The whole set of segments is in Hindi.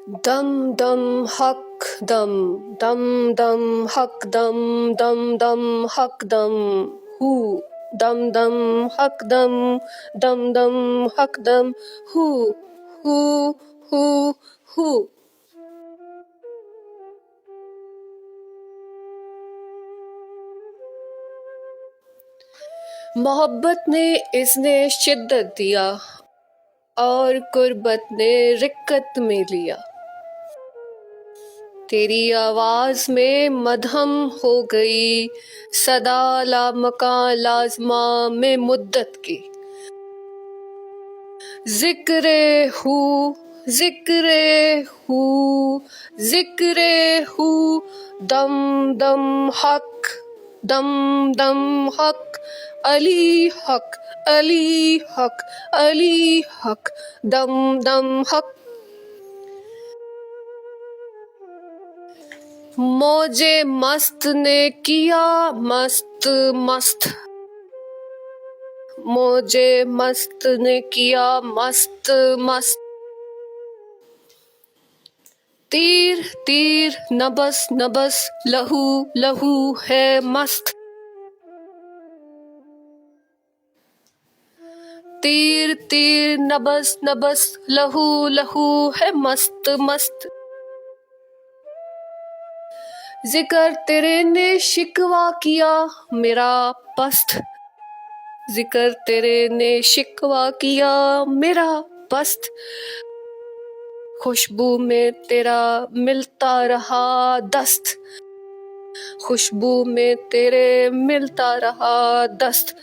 दम दम हक दम दम दम हक दम दम दम हक दम हु दम दम हक दम हक दम हु हु हु हु। मोहब्बत ने इसने शिद्दत दिया और कुर्बत ने रिक्कत में लिया। तेरी आवाज में मधम हो गई सदा लामका लाजमा में मुद्दत की। जिक्रे हू जिक्रे हू जिक्रे हू दम दम हक दम दम हक अली हक अली हक अली हक दम दम हक। मौजे मस्त ने किया मस्त मस्त मौजे मस्त ने किया मस्त मस्त। तीर तीर नबस नबस लहू लहू है मस्त। तीर तीर नबस नबस लहू लहू है मस्त मस्त। जिक्र तेरे ने शिकवा किया मेरा पस्त। जिक्र तेरे ने शिकवा किया मेरा पस्त। खुशबू में तेरा मिलता रहा दस्त। खुशबू में तेरे मिलता रहा दस्त।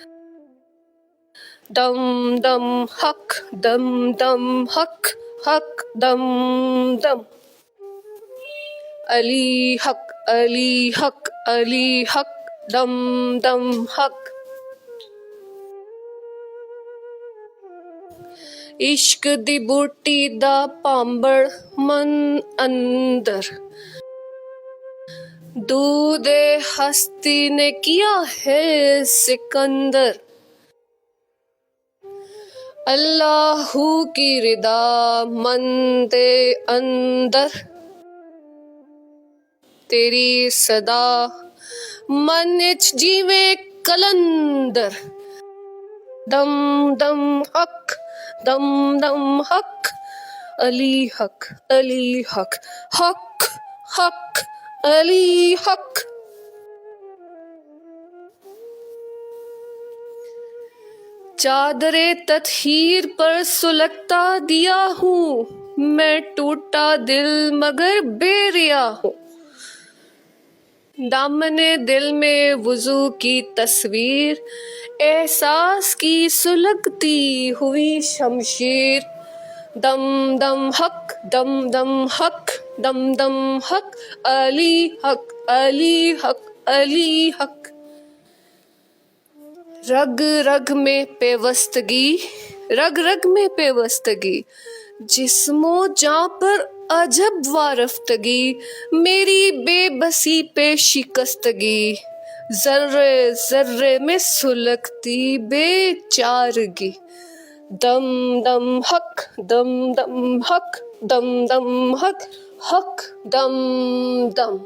दम दम हक दम दम हक हक दम दम अली हक अली हक अली हक दम दम हक। इश्क दी बूटी दा पांबड़ मन अंदर। दूधे हस्ती ने किया है सिकंदर। अल्लाहू की रिदा मन दे अंदर। तेरी सदा मन इच जीवे कलंदर। दम दम हक दम दम हक अली हक अली हक हक हक अली हक। चादरे तत्हीर पर सुलगता दिया हूँ मैं टूटा दिल मगर बेरिया हूँ। दामने दिल में वुजू की तस्वीर एहसास की सुलगती हुई शमशीर। दम दम हक दम दम हक दम दम हक अली हक अली हक अली हक। रग रग में पेवस्तगी रग रग में पेवस्तगी जिस्मो जां पर अजब वारफ्तगी। मेरी बेबसी पे शिकस्तगी जर्रे जर्रे में सुलगती बेचारगी। दम दम हक दम दम हक दम दम हक हक दम दम।